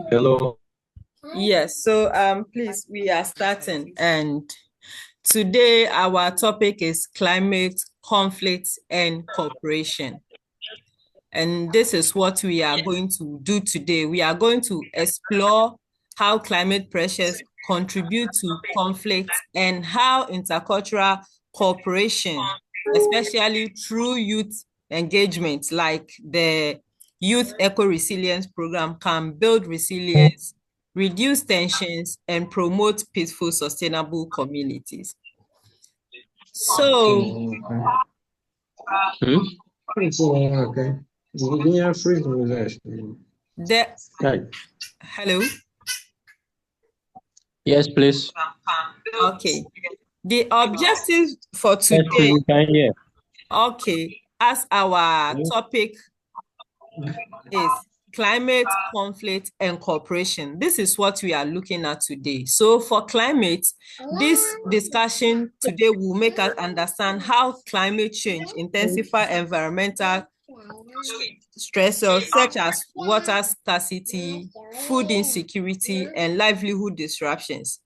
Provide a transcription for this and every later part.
Hello. Yes, so please, we are starting, and today our topic is climate, conflict, and cooperation. And this is what we are going to do today. We are going to explore how climate pressures contribute to conflict and how intercultural cooperation, especially through youth engagement like the Youth Eco-Resilience Program, can build resilience, reduce tensions, and promote peaceful, sustainable communities. So, Okay. Меня фрызнул, знаешь. the Right. hello. Yes, please. Okay. The objective for Yes, today, please. We can hear. okay, as our topic is climate, conflict, and cooperation. This is what we are looking at today. So for climate, this discussion today will make us understand how climate change intensify environmental stressors such as water scarcity, food insecurity, and livelihood disruptions.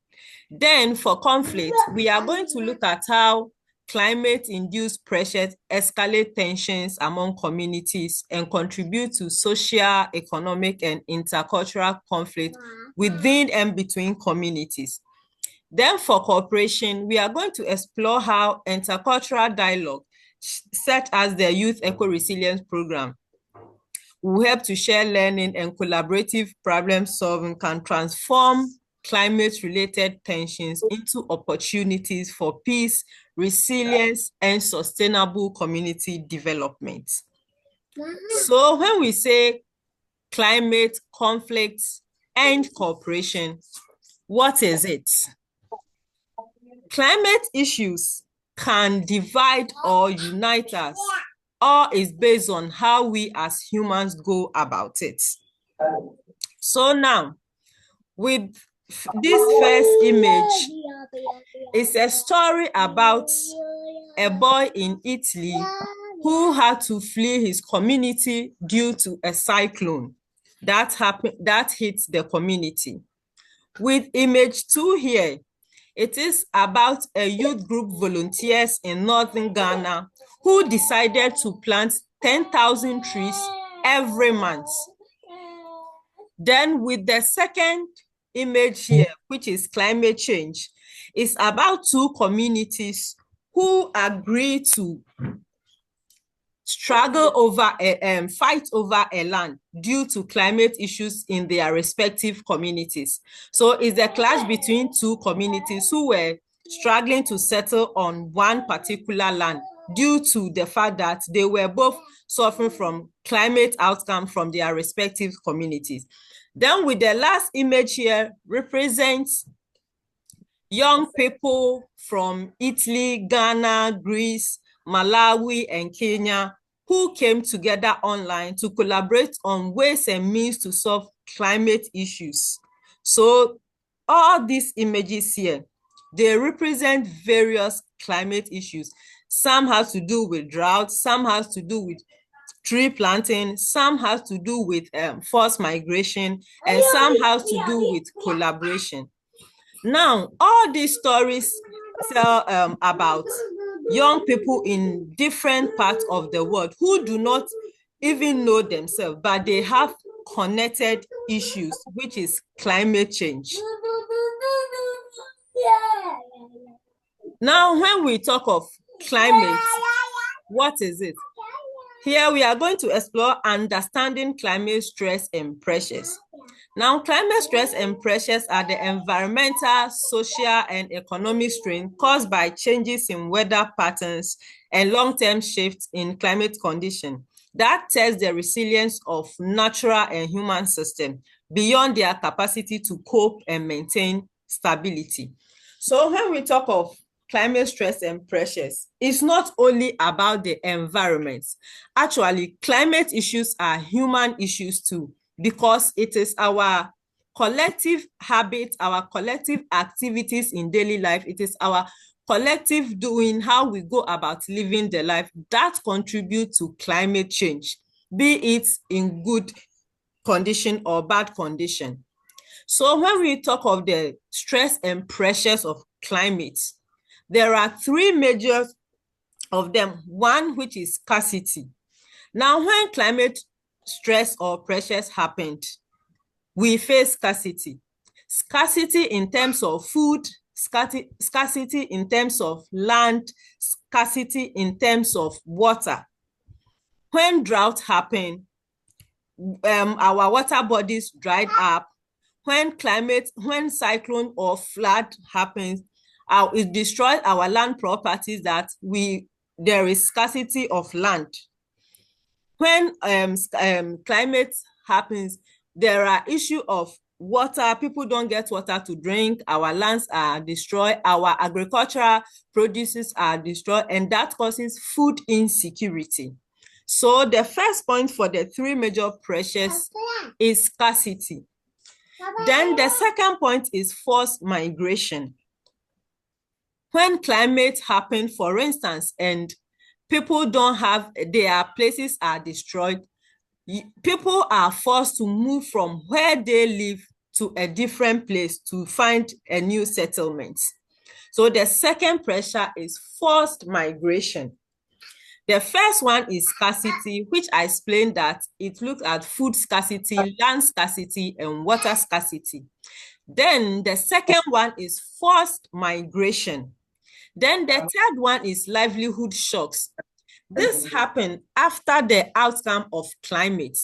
Then for conflict, we are going to look at how climate-induced pressures escalate tensions among communities and contribute to social, economic, and intercultural conflict within and between communities. Then for cooperation, we are going to explore how intercultural dialogue, such as the Youth Eco-Resilience Program, will help to share learning and collaborative problem solving can transform climate-related tensions into opportunities for peace, resilience, and sustainable community development. So when we say climate, conflict, and cooperation, what is it? Climate issues can divide or unite us, or is based on how we as humans go about it. So now, with this first image, it's a story about a boy in Italy who had to flee his community due to a cyclone that hit the community. With image 2 here, it is about a youth group volunteers in northern Ghana who decided to plant 10,000 trees every month. Then with the second image here, which is climate change, it's about two communities who agree to struggle over fight over a land due to climate issues in their respective communities. So it's a clash between two communities who were struggling to settle on one particular land due to the fact that they were both suffering from climate outcome from their respective communities. Then with the last image here represents young people from Italy, Ghana, Greece, Malawi, and Kenya who came together online to collaborate on ways and means to solve climate issues. So all these images here, they represent various climate issues. Some has to do with drought, some has to do with tree planting, some has to do with forced migration, and some has to do with collaboration. Now, all these stories tell about young people in different parts of the world who do not even know themselves, but they have connected issues, which is climate change. Now, when we talk of climate, what is it? Here we are going to explore understanding climate stress and pressures. Now, climate stress and pressures are the environmental, social, and economic strain caused by changes in weather patterns and long-term shifts in climate conditions that test the resilience of natural and human systems beyond their capacity to cope and maintain stability. So when we talk of climate stress and pressures, it's not only about the environment. Actually, climate issues are human issues too, because it is our collective habits, our collective activities in daily life. It is our collective doing, how we go about living the life that contribute to climate change, be it in good condition or bad condition. So when we talk of the stress and pressures of climate, there are three major of them. One, which is scarcity. Now, when climate stress or pressures happened, we face scarcity. Scarcity in terms of food, scarcity in terms of land, scarcity in terms of water. When drought happened, our water bodies dried up. When cyclone or flood happens, it destroys our land properties that there is scarcity of land. When climate happens, there are issue of water. People don't get water to drink. Our lands are destroyed. Our agricultural produces are destroyed, and that causes food insecurity. So the first point for the three major pressures is scarcity. Then the second point is forced migration. When climate happens, for instance, and people don't have, their places are destroyed, people are forced to move from where they live to a different place to find a new settlement. So the second pressure is forced migration. The first one is scarcity, which I explained that it looks at food scarcity, land scarcity, and water scarcity. Then the second one is forced migration. Then the third one is livelihood shocks. This happened after the outcome of climate.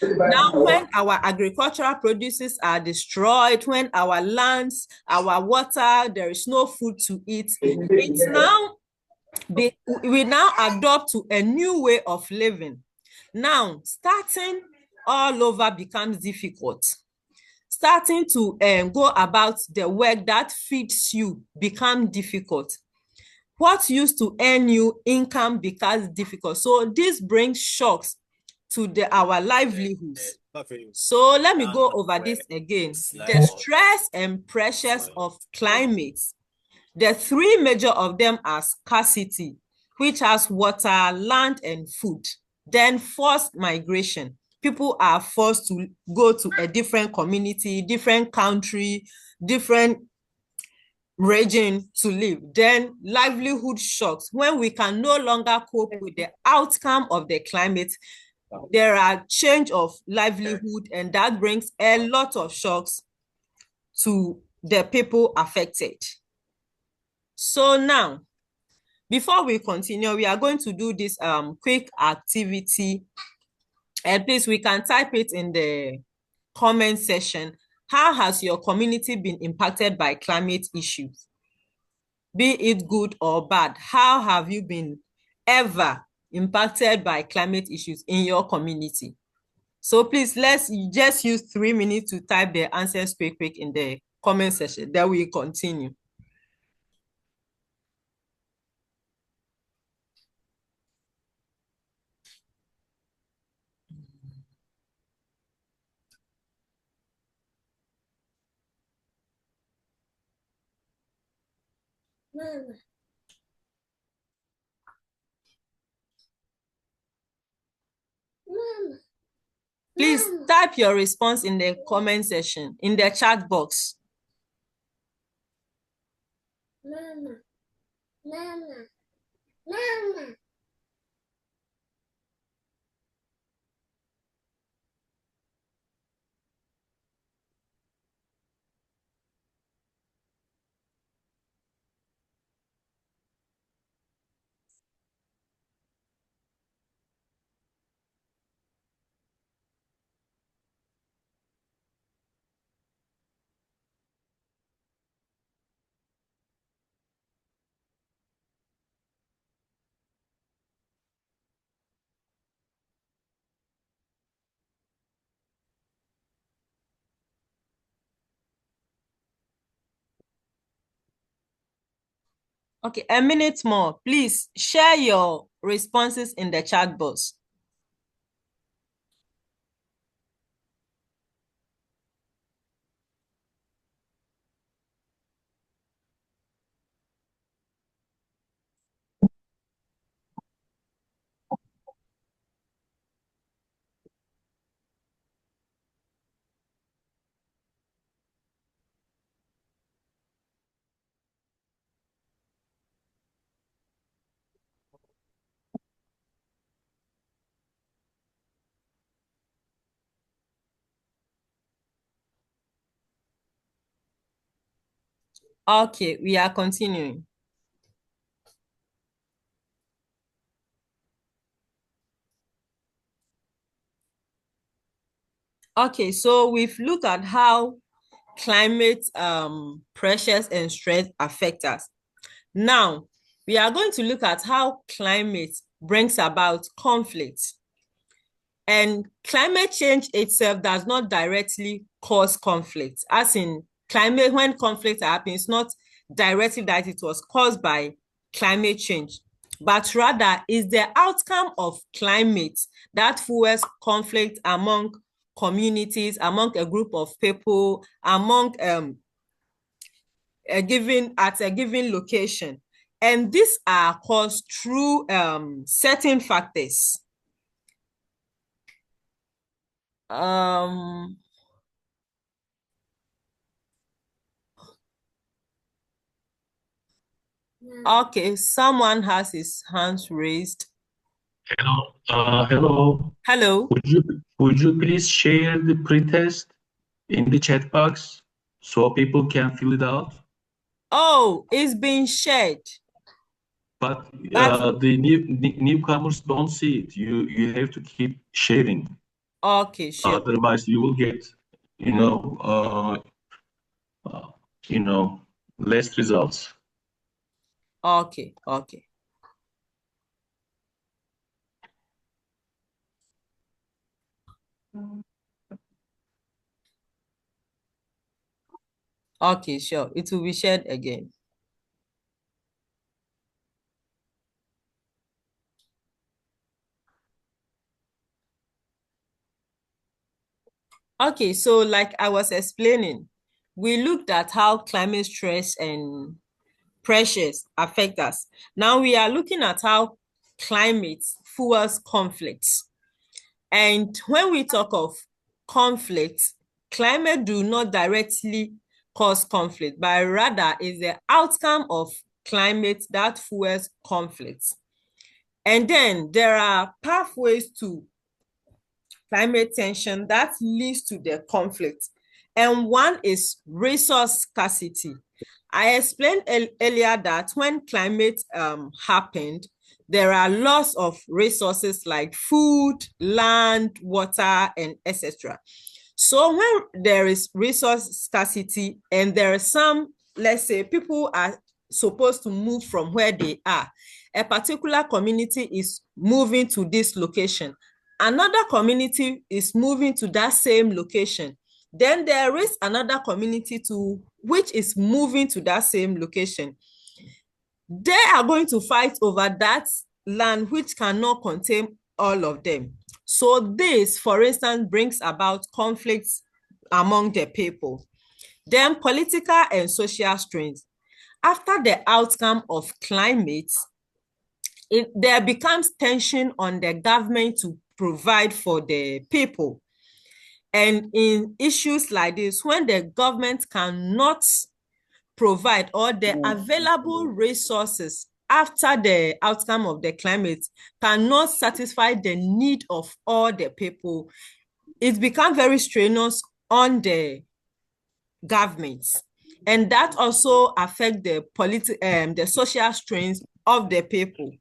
Now, when our agricultural produces are destroyed, when our lands, our water, there is no food to eat, it's now we now adopt to a new way of living. Now, starting all over becomes difficult. Starting to go about the work that feeds you becomes difficult. What used to earn you income becomes difficult. So this brings shocks to our livelihoods. So let me go over this again. The stress and pressures of climate, the three major of them are scarcity, which has water, land, and food. Then forced migration. People are forced to go to a different community, different country, different region to live. Then livelihood shocks. When we can no longer cope with the outcome of the climate, there are change of livelihood, and that brings a lot of shocks to the people affected. So now, before we continue, we are going to do this quick activity. And please, we can type it in the comment section. How has your community been impacted by climate issues? Be it good or bad, how have you been ever impacted by climate issues in your community? So please, let's just use 3 minutes to type the answers quick in the comment section. Then we continue. Mama. Mama. Please type your response in the comment section, in the chat box. Mama. Mama. Mama. Okay, a minute more. Please share your responses in the chat box. Okay, we are continuing. Okay, so we've looked at how climate pressures and stress affect us. Now, we are going to look at how climate brings about conflict. And climate change itself does not directly cause conflict. As in climate, when conflict happens, not directly that it was caused by climate change, but rather is the outcome of climate that fuels conflict among communities, among a group of people, among a given location. And these are caused through certain factors. Um, okay, someone has his hands raised. Hello. Hello. Would you please share the pretest in the chat box so people can fill it out? Oh, it's been shared. But But the newcomers don't see it. You have to keep sharing. okay, sure. Otherwise, you will get, you know, uh, you know, less results. Okay, okay. Okay, sure. It will be shared again. Okay, so like I was explaining, we looked at how climate stress and pressures affect us. Now we are looking at how climate fuels conflicts. And when we talk of conflict, climate do not directly cause conflict, but rather is the outcome of climate that fuels conflict. And then there are pathways to climate tension that leads to the conflict. And one is resource scarcity. I explained earlier that when climate happened, there are loss of resources like food, land, water, and etc. So when there is resource scarcity and there are some, let's say, people are supposed to move from where they are, a particular community is moving to this location, another community is moving to that same location, then there is another community too which is moving to that same location. They are going to fight over that land which cannot contain all of them. So this, for instance, brings about conflicts among the people. Then political and social strains. After the outcome of climate, there becomes tension on the government to provide for the people. And in issues like this, when the government cannot provide or the available resources after the outcome of the climate cannot satisfy the need of all the people, it becomes very strenuous on the government. And that also affects the social strains of the people.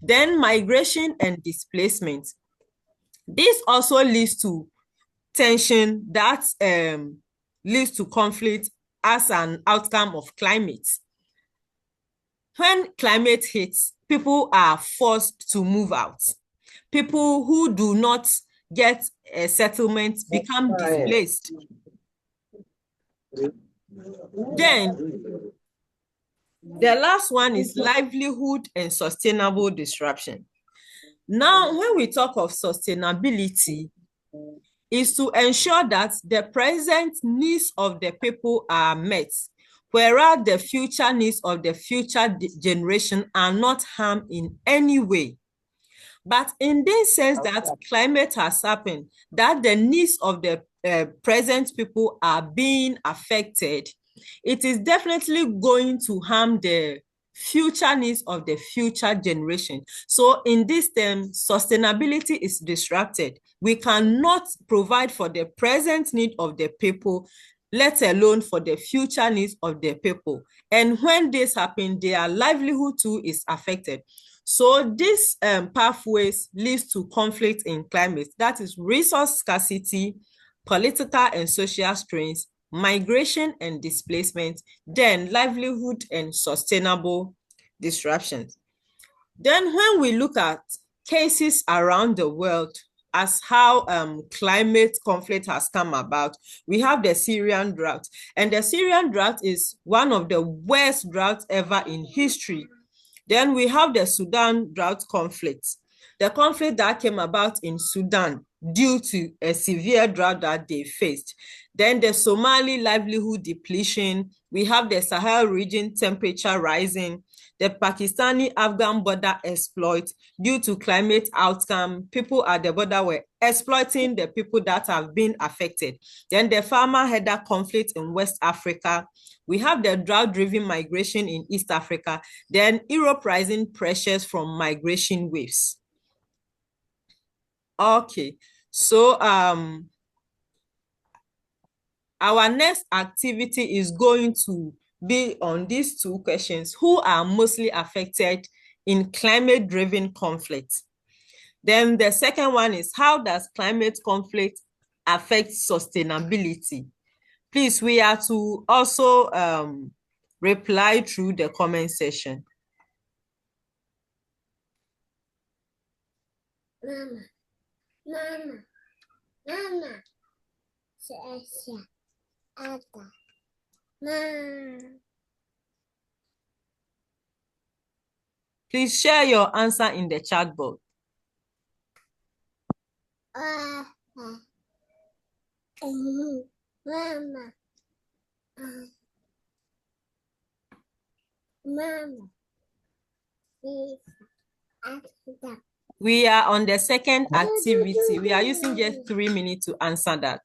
Then migration and displacement. This also leads to tension that leads to conflict as an outcome of climate. When climate hits, people are forced to move out. People who do not get a settlement become displaced. Then the last one is livelihood and sustainable disruption. Now, when we talk of sustainability, is to ensure that the present needs of the people are met, whereas the future needs of the future generation are not harmed in any way. But in this sense that climate has happened, that the needs of the present people are being affected, it is definitely going to harm the future needs of the future generation. So in this term, sustainability is disrupted. We cannot provide for the present need of the people, let alone for the future needs of the people. And when this happens, their livelihood too is affected. So these pathways leads to conflict in climate. That is resource scarcity, political and social strains, migration and displacement, then livelihood and sustainable disruptions. Then when we look at cases around the world as how climate conflict has come about, we have the Syrian drought. And the Syrian drought is one of the worst droughts ever in history. Then we have the Sudan drought conflict. The conflict that came about in Sudan due to a severe drought that they faced. Then the Somali livelihood depletion. We have the Sahel region temperature rising, the Pakistani-Afghan border exploit due to climate outcome. People at the border were exploiting the people that have been affected. Then the farmer-herder conflict in West Africa. We have the drought-driven migration in East Africa. Then Europe rising pressures from migration waves. Okay, so our next activity is going to be on these two questions. Who are mostly affected in climate-driven conflict? Then the second one is, how does climate conflict affect sustainability? Please, we are to also reply through the comment section. Mama. Please share your answer in the chat box. Mama. Mama. We are on the second activity. We are using just 3 minutes to answer that.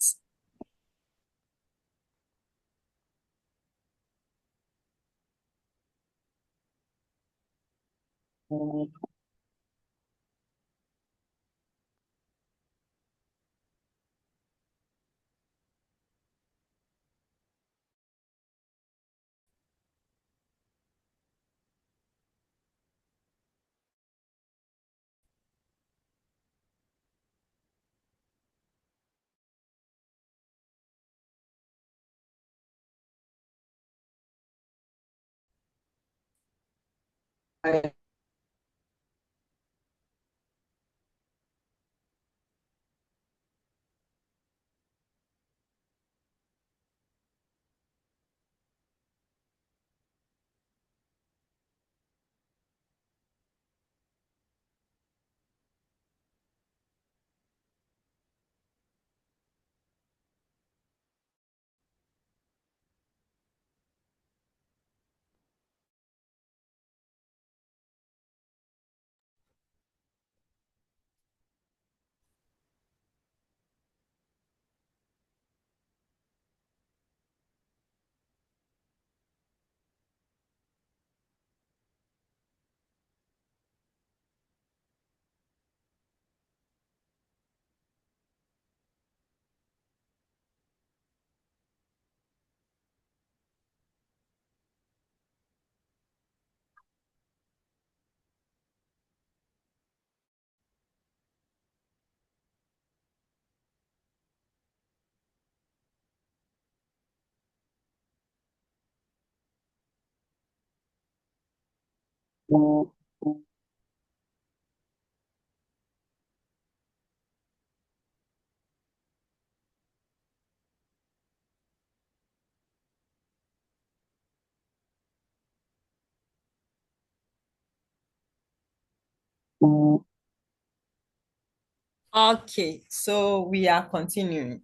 Okay, so we are continuing.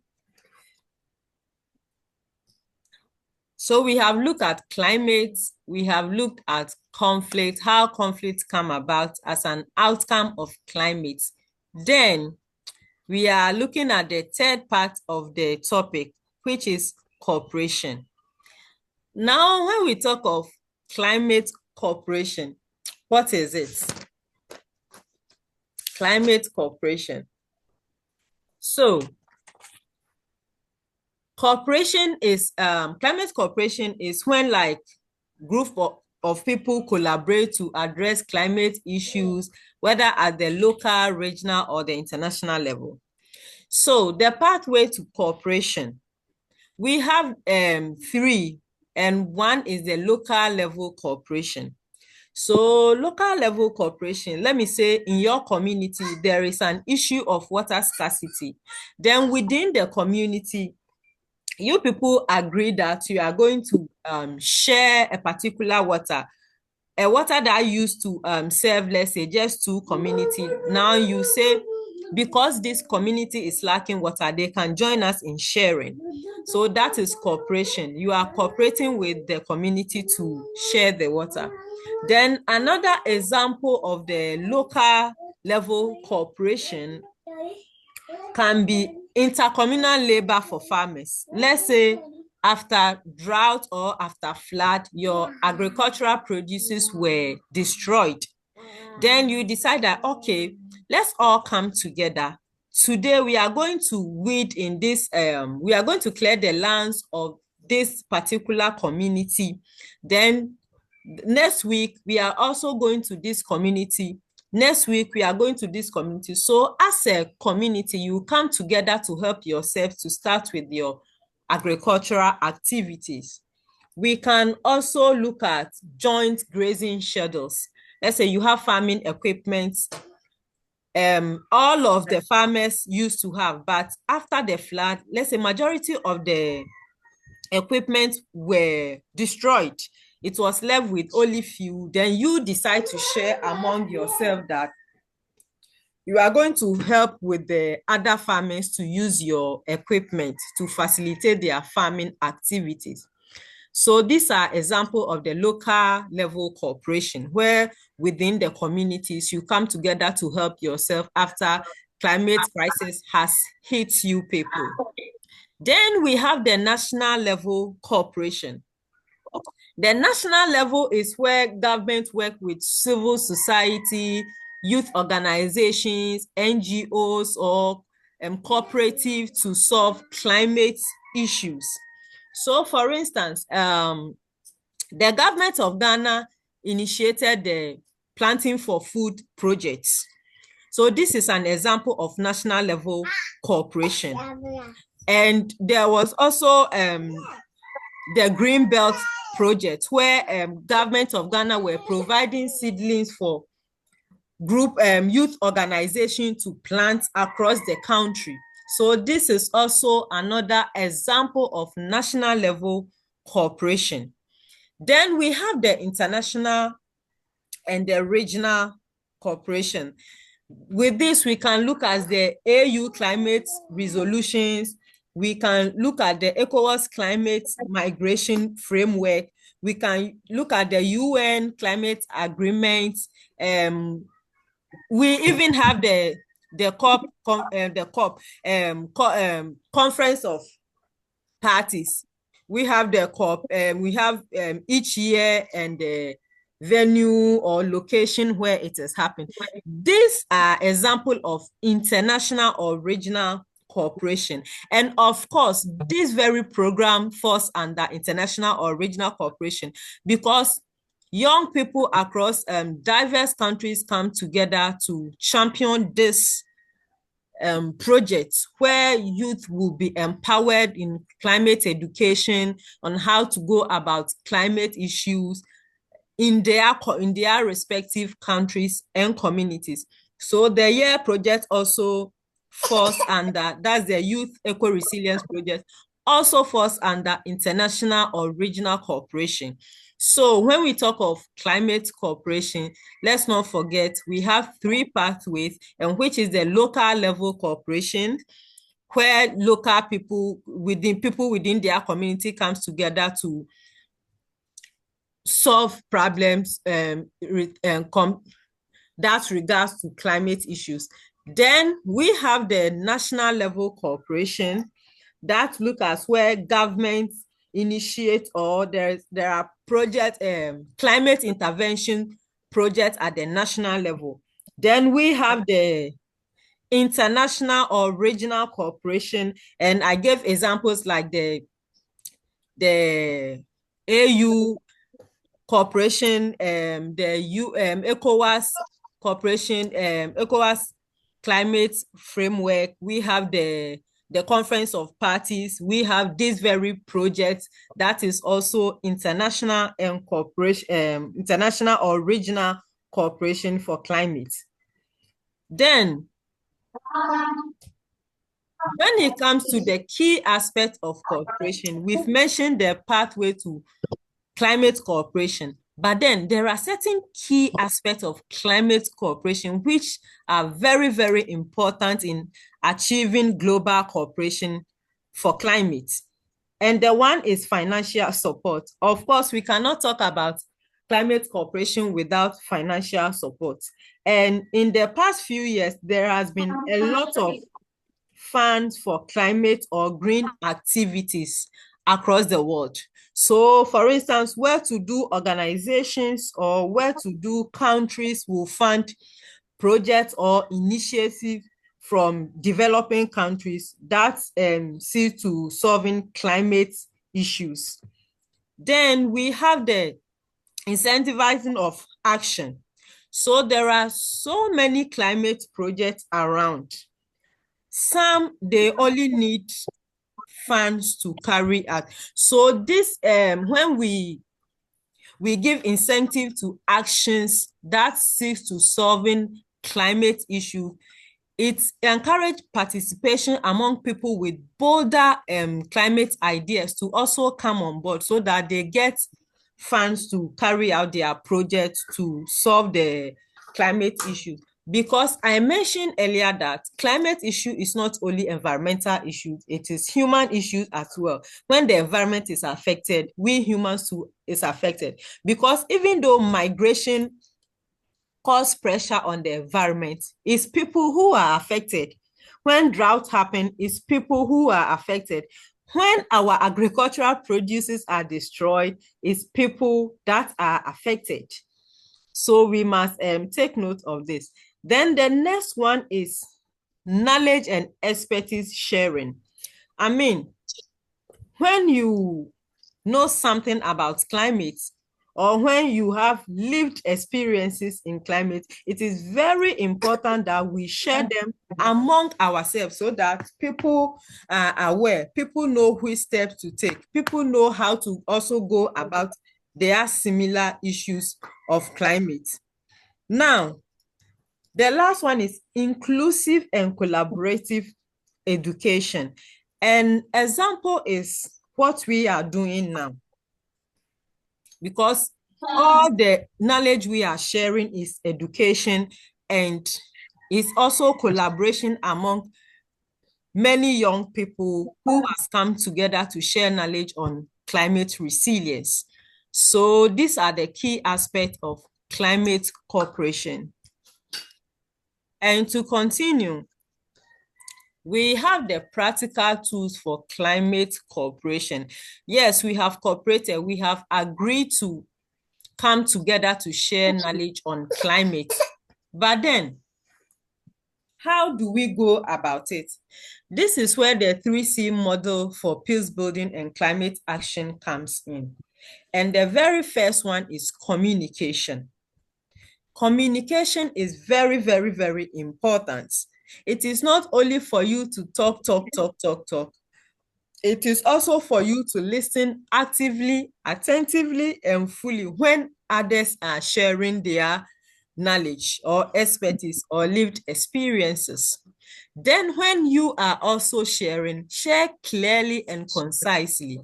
So we have looked at climate, we have looked at conflict, how conflicts come about as an outcome of climate. Then we are looking at the third part of the topic, which is cooperation. Now, when we talk of climate cooperation, what is it? Climate cooperation. So, Cooperation is climate cooperation is when like group of people collaborate to address climate issues, whether at the local, regional, or the international level. So the pathway to cooperation, we have three, and one is the local level cooperation. So local level cooperation, let me say in your community, there is an issue of water scarcity. Then within the community, you people agree that you are going to share a particular water, a water that used to serve, let's say, just two community. Now you say, because this community is lacking water, they can join us in sharing. So that is cooperation. You are cooperating with the community to share the water. Then another example of the local level cooperation can be intercommunal labor for farmers. Let's say after drought or after flood, your agricultural produces were destroyed. Then you decide that, okay, let's all come together. Today we are going to weed in this, we are going to clear the lands of this particular community. Then next week, we are also going to this community. Next week, we are going to this community. So as a community, you come together to help yourself to start with your agricultural activities. We can also look at joint grazing schedules. Let's say you have farming equipment, all of the farmers used to have, but after the flood, let's say majority of the equipment were destroyed. It was left with only few. Then you decide to share among yourself that you are going to help with the other farmers to use your equipment to facilitate their farming activities. So these are examples of the local level cooperation, where within the communities, you come together to help yourself after climate crisis has hit you people. Then we have the national level cooperation. The national level is where government work with civil society, youth organizations, NGOs, or cooperative to solve climate issues. So for instance, the government of Ghana initiated the Planting for Food projects. So this is an example of national level cooperation. And there was also the Green Belt project, where government of Ghana were providing seedlings for group youth organization to plant across the country. So this is also another example of national level cooperation. Then we have the international and the regional cooperation. With this, we can look at the AU climate resolutions. We can look at the ECOWAS climate migration framework. We can look at the UN climate agreement. We even have the conference of parties. We have the COP. We have each year and the venue or location where it is happening. These are examples of international or regional cooperation. And of course, this very program falls under international or regional cooperation because young people across diverse countries come together to champion this projects where youth will be empowered in climate education on how to go about climate issues in their respective countries and communities. So the year project also falls under, that's the Youth Eco-Resilience Project, also falls under international or regional cooperation. So when we talk of climate cooperation, let's not forget we have three pathways, and which is the local level cooperation, where local people within their community comes together to solve problems that regards to climate issues. Then we have the national level cooperation that look at where governments initiate or there are project climate intervention projects at the national level. Then we have the international or regional cooperation, and I gave examples like the AU cooperation, the ECOWAS cooperation, ECOWAS climate framework. We have the Conference of Parties. We have this very project that is also international and cooperation, international or regional cooperation for climate. Then, when it comes to the key aspect of cooperation, we've mentioned the pathway to climate cooperation, but then there are certain key aspects of climate cooperation which are very, very important in achieving global cooperation for climate. And the one is financial support. Of course, we cannot talk about climate cooperation without financial support. And in the past few years, there has been a lot of funds for climate or green activities across the world. So, for instance, well-to-do organizations or well-to-do countries will fund projects or initiatives from developing countries that see to solving climate issues. Then we have the incentivizing of action. So there are so many climate projects around. Some, they only need funds to carry out. So this, when we give incentive to actions that seeks to solving climate issue, it encourages participation among people with bolder climate ideas to also come on board so that they get funds to carry out their projects to solve the climate issue. Because I mentioned earlier that climate issue is not only environmental issue, it is human issues as well. When the environment is affected, we humans too is affected. Because even though migration cause pressure on the environment, it's people who are affected. When drought happen, it's people who are affected. When our agricultural produces are destroyed, it's people that are affected. So we must take note of this. Then the next one is knowledge and expertise sharing. I mean, when you know something about climate, or when you have lived experiences in climate, it is very important that we share them among ourselves so that people are aware, people know which steps to take, people know how to also go about their similar issues of climate. Now, the last one is inclusive and collaborative education. An example is what we are doing now, because all the knowledge we are sharing is education, and it's also collaboration among many young people who has come together to share knowledge on climate resilience. So these are the key aspects of climate cooperation. And to continue, we have the practical tools for climate cooperation. Yes, we have cooperated, we have agreed to come together to share knowledge on climate. But then, how do we go about it? This is where the 3C model for peace building and climate action comes in. And the very first one is communication. Communication is very, very, very important. It is not only for you to talk. It is also for you to listen actively, attentively, and fully when others are sharing their knowledge or expertise or lived experiences. Then when you are also sharing, share clearly and concisely.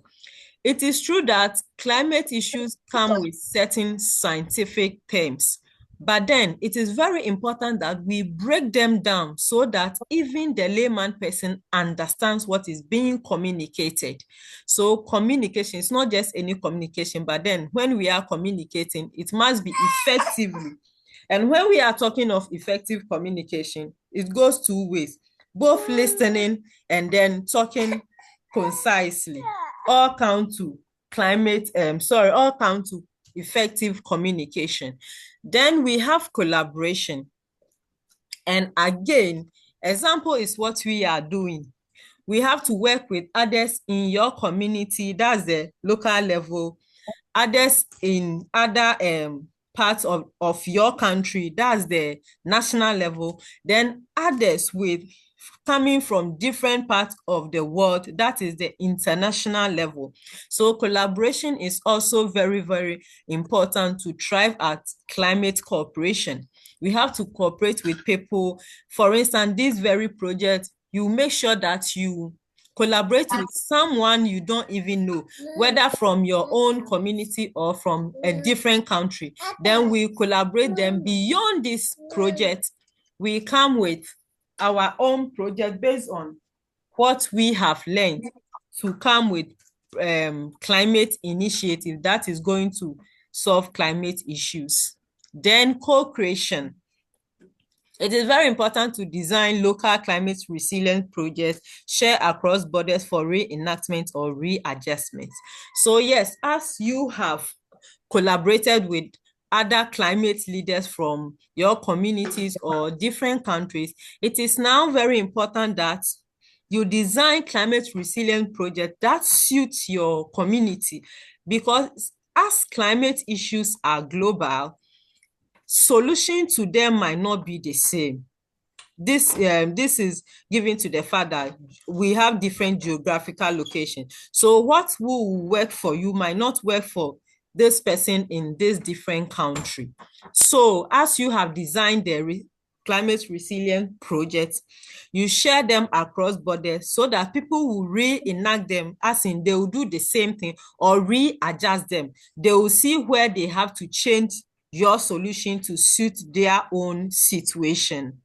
It is true that climate issues come with certain scientific terms, but then it is very important that we break them down so that even the layman person understands what is being communicated. So communication is not just any communication, but then when we are communicating, it must be effectively. And when we are talking of effective communication, it goes two ways, both listening and then talking concisely. All count to all count to effective communication. Then we have collaboration. And again, Example is what we are doing. We have to work with others in your community, that's the local level, others in other parts of your country, that's the national level, then others with coming from different parts of the world, that is the international level. So collaboration is also very, very important to thrive at climate cooperation. We have to cooperate with people. For instance, this very project, you make sure that you collaborate with someone you don't even know, whether from your own community or from a different country. Then we collaborate them beyond this project. We come with our own project based on what we have learned to come with climate initiative that is going to solve climate issues. Then co-creation. It is very important to design local climate resilient projects, share across borders for reenactment or readjustment. So yes, as you have collaborated with other climate leaders from your communities or different countries, it is now very important that you design climate resilient projects that suits your community, because as climate issues are global, solution to them might not be the same. This is given to the fact that we have different geographical locations. So what will work for you might not work for this person in this different country. So as you have designed the climate resilient projects, you share them across borders so that people will reenact them, as in they will do the same thing or readjust them. They will see where they have to change your solution to suit their own situation.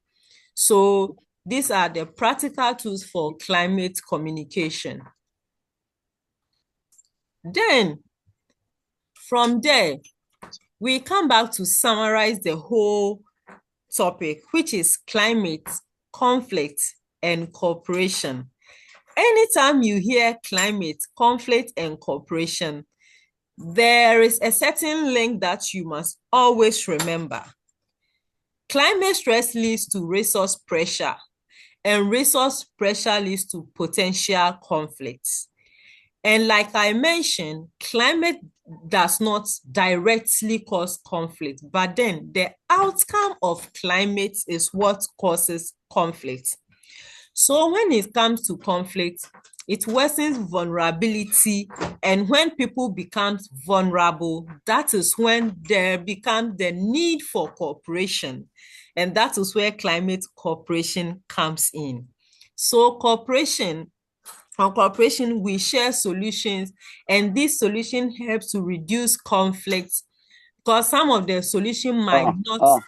So these are the practical tools for climate communication. Then from there, we come back to summarize the whole topic, which is climate, conflict, and cooperation. Anytime you hear climate, conflict, and cooperation, there is a certain link that you must always remember. Climate stress leads to resource pressure, and resource pressure leads to potential conflicts. And like I mentioned, climate does not directly cause conflict, but then the outcome of climate is what causes conflict. So when it comes to conflict, it worsens vulnerability, and when people become vulnerable, that is when there becomes the need for cooperation, and that is where climate cooperation comes in. So cooperation, we share solutions, and this solution helps to reduce conflicts, because some of the solution might not.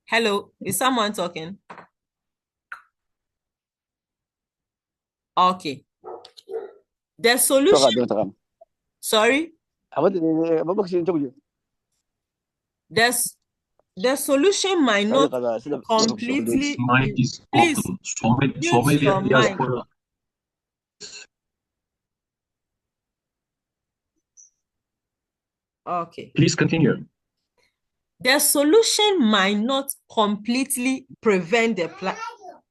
Hello, is someone talking? Okay. The solution. Sorry? The solution might not completely. Please mute your mic. Okay. Please continue. The solution might not completely prevent the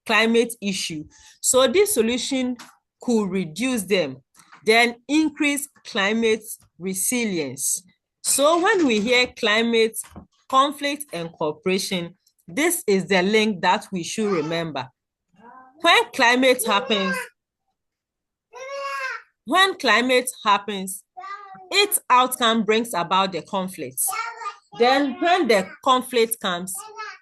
climate issue. So this solution could reduce them, then increase climate resilience. So when we hear climate, conflict, and cooperation, this is the link that we should remember. When climate happens, its outcome brings about the conflict. Then when the conflict comes,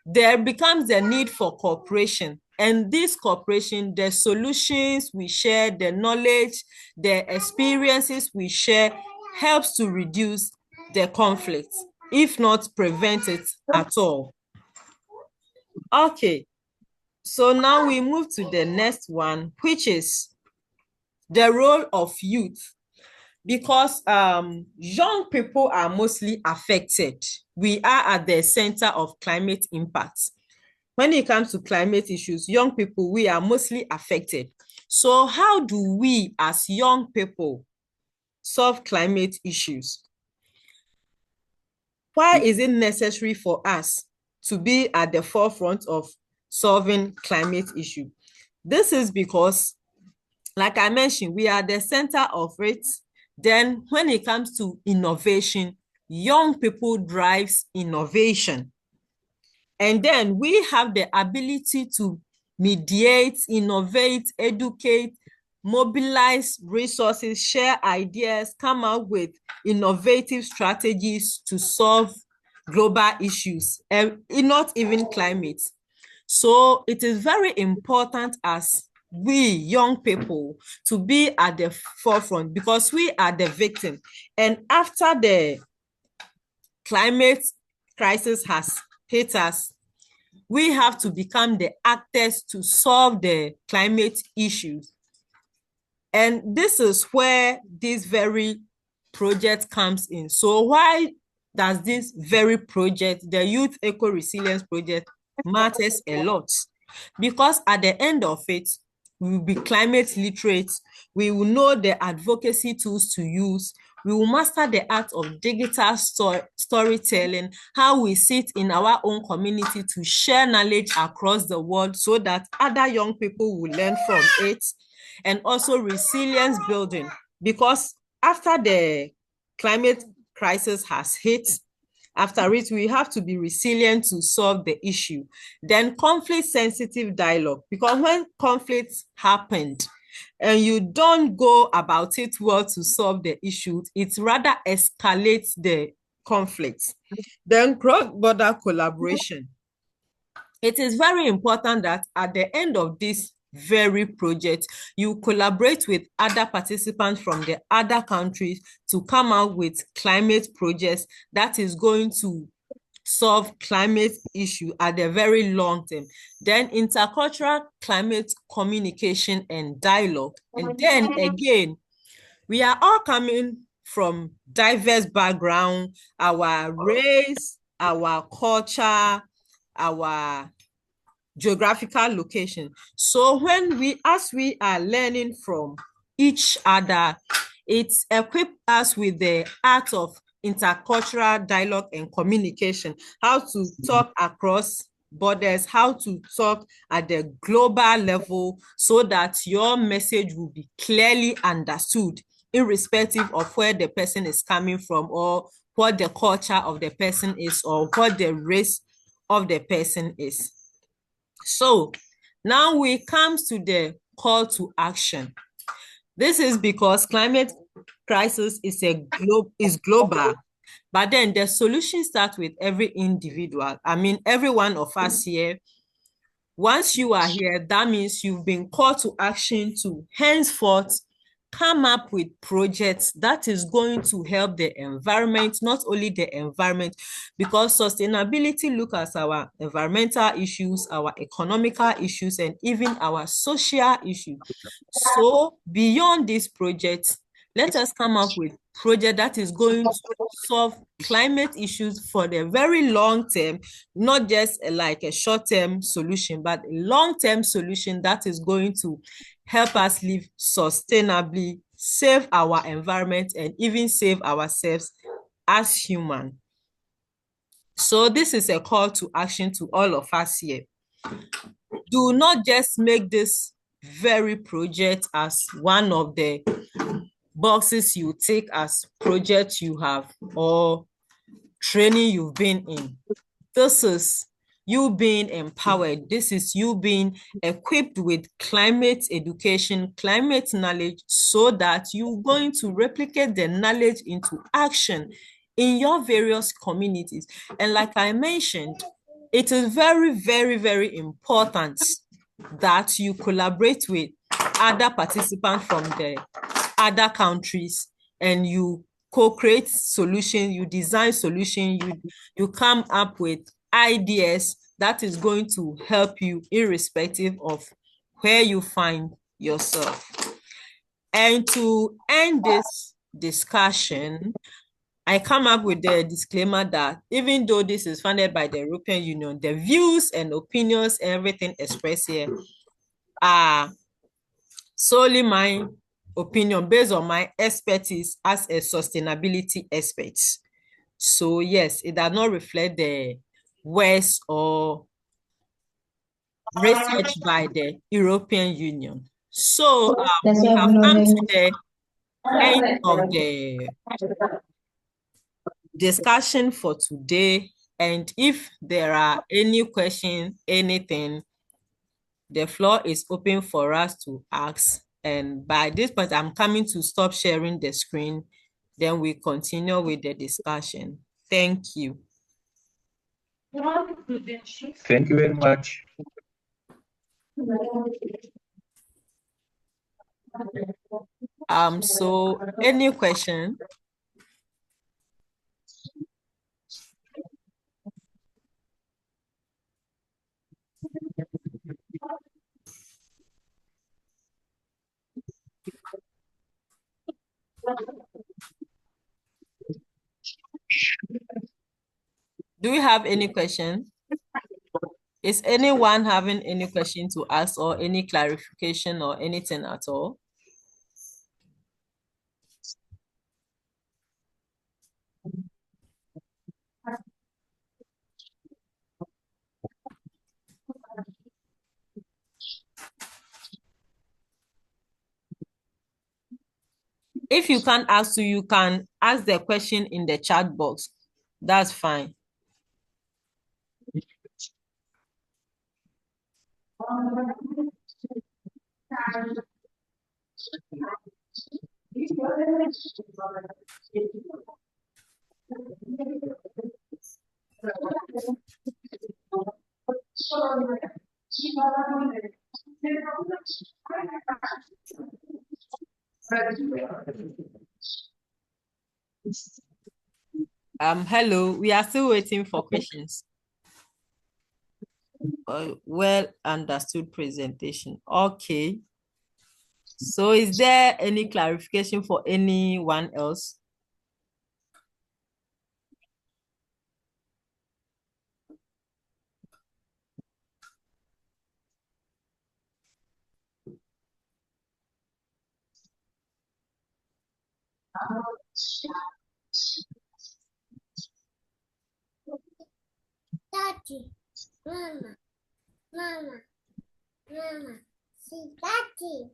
there becomes the need for cooperation. And this cooperation, the solutions we share, the knowledge, the experiences we share, helps to reduce the conflict, if not prevent it at all. Okay, so now we move to the next one, which is the role of youth. Because young people are mostly affected. We are at the center of climate impacts. When it comes to climate issues, young people, we are mostly affected. So how do we as young people solve climate issues? Why is it necessary for us to be at the forefront of solving climate issue. This is because, like I mentioned, we are the center of it. Then when it comes to innovation, young people drives innovation. And then we have the ability to mediate, innovate, educate, mobilize resources, share ideas, come up with innovative strategies to solve global issues, and not even climate. So it is very important as we young people to be at the forefront, because we are the victim. And after the climate crisis has hit us, we have to become the actors to solve the climate issues. And this is where this very project comes in. So why does this very project, the Youth Eco Resilience Project, matters a lot? Because at the end of it, we will be climate literate, we will know the advocacy tools to use, we will master the art of digital storytelling, how we sit in our own community to share knowledge across the world so that other young people will learn from it, and also resilience building, because after the climate crisis has hit, after it, we have to be resilient to solve the issue. Then conflict-sensitive dialogue, because when conflicts happened and you don't go about it well to solve the issue, it rather escalates the conflict. Then cross-border collaboration. It is very important that at the end of this very project, you collaborate with other participants from the other countries to come out with climate projects that is going to solve climate issue at the very long term. Then intercultural climate communication and dialogue. And then again, we are all coming from diverse background, our race, our culture, our geographical location. So as we are learning from each other, it equips us with the art of intercultural dialogue and communication, how to talk across borders, how to talk at the global level so that your message will be clearly understood, irrespective of where the person is coming from, or what the culture of the person is, or what the race of the person is. So now we come to the call to action. This is because climate crisis is global, but then the solution starts with every individual. I mean, every one of us here. Once you are here, that means you've been called to action to henceforth come up with projects that is going to help the environment, not only the environment, because sustainability looks at our environmental issues, our economical issues, and even our social issues. So beyond this project, let us come up with project that is going to solve climate issues for the very long term, not just like a short-term solution, but a long-term solution that is going to help us live sustainably, save our environment, and even save ourselves as humans. So this is a call to action to all of us here. Do not just make this very project as one of the boxes you take as project you have or training you've been in. This is you being empowered. This is you being equipped with climate education, climate knowledge, so that you're going to replicate the knowledge into action in your various communities. And like I mentioned, it is very, very, very important that you collaborate with other participants from the other countries, and you co-create solutions, you design solutions, you come up with ideas that is going to help you irrespective of where you find yourself. And to end this discussion, I come up with the disclaimer that even though this is funded by the European Union, the views and opinions, everything expressed here are solely my opinion based on my expertise as a sustainability expert. So yes, it does not reflect the words or research by the European Union. So we have come to the end of the discussion for today. And if there are any questions, anything, the floor is open for us to ask. And by this point, I'm coming to stop sharing the screen. Then we continue with the discussion. Thank you. Thank you very much. So any question? Do we have any question? Is anyone having any question to ask or any clarification or anything at all? If you can't ask, you can ask the question in the chat box. That's fine. Hello, we are still waiting for questions. Well understood presentation. Okay. So is there any clarification for anyone else? Daddy, Mama, Mama, Mama, see Daddy.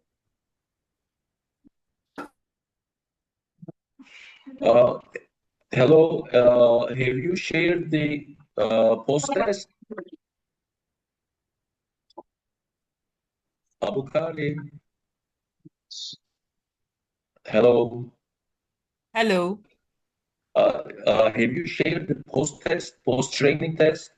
Hello, have you shared the post test? Abukali. Hello. Hello. Have you shared the post test, post training test?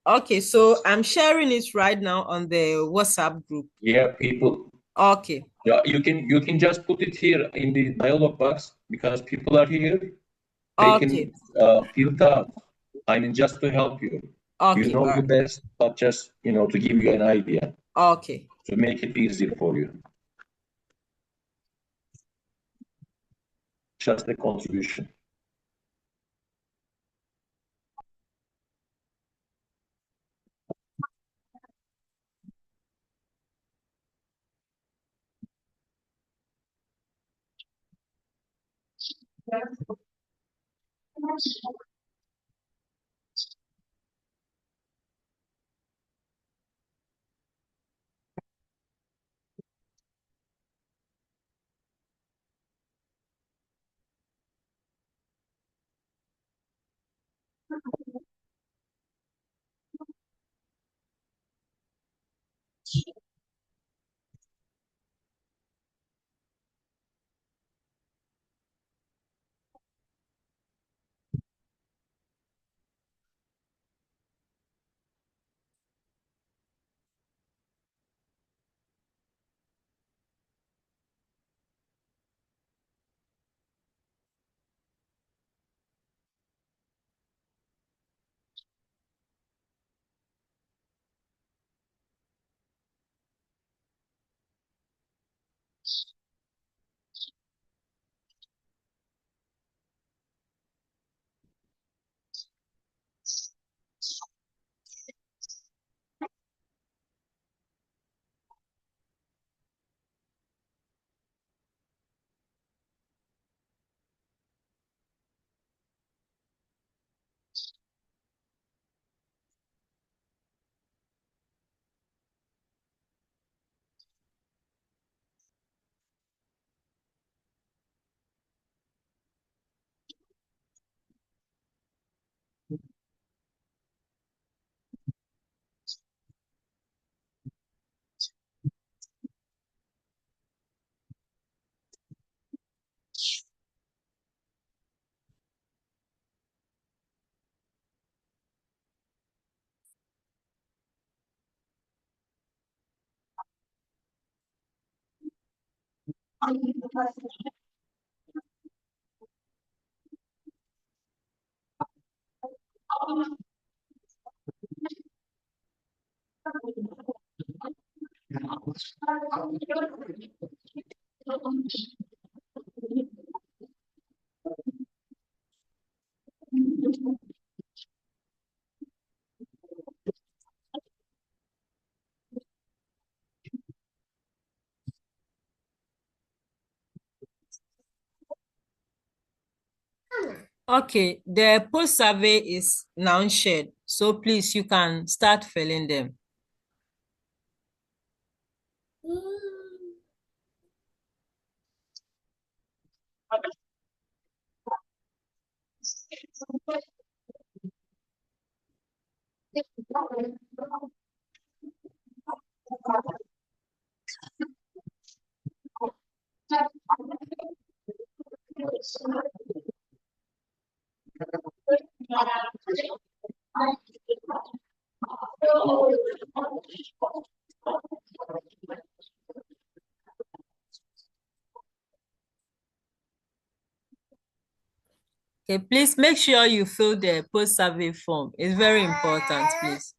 Okay, so I'm sharing it right now on the WhatsApp group. Yeah, people. Okay. Yeah, you can just put it here in the dialog box because people are here. They Okay. can fill it out. I mean, just to help you. You Okay. know All the right. best, but just to give you an idea, Okay. to make it easier for you. Just a contribution. Okay, the post survey is now shared. So please, you can start filling them. Okay, please make sure you fill the post survey form. It's very important, please.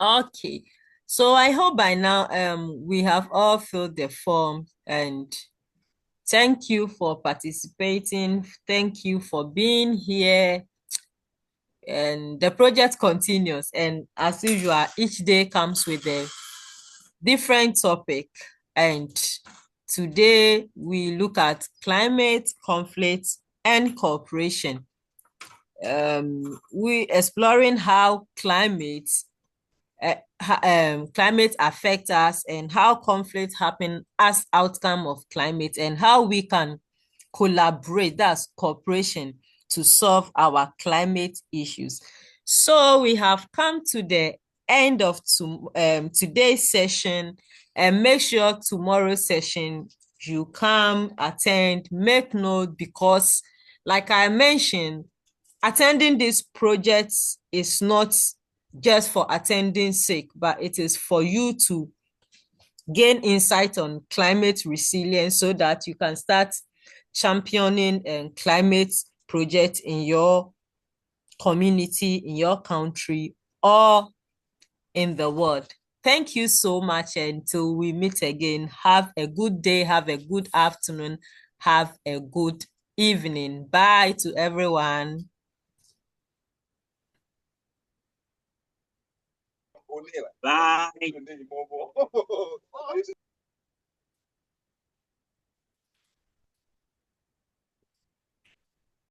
Okay. So I hope by now we have all filled the form, and thank you for participating. Thank you for being here. And the project continues. And as usual, each day comes with a different topic. And today we look at climate, conflict, and cooperation. We exploring how climate affect us, and how conflict happen as outcome of climate, and how we can collaborate, that's cooperation, to solve our climate issues. So we have come to the end of today's session, and make sure tomorrow's session you come attend, make note, because like I mentioned, attending these projects is not just for attending sake, but it is for you to gain insight on climate resilience, so that you can start championing climate projects in your community, in your country, or in the world. Thank you so much. Until we meet again, have a good day, have a good afternoon, have a good evening. Bye to everyone. Bye.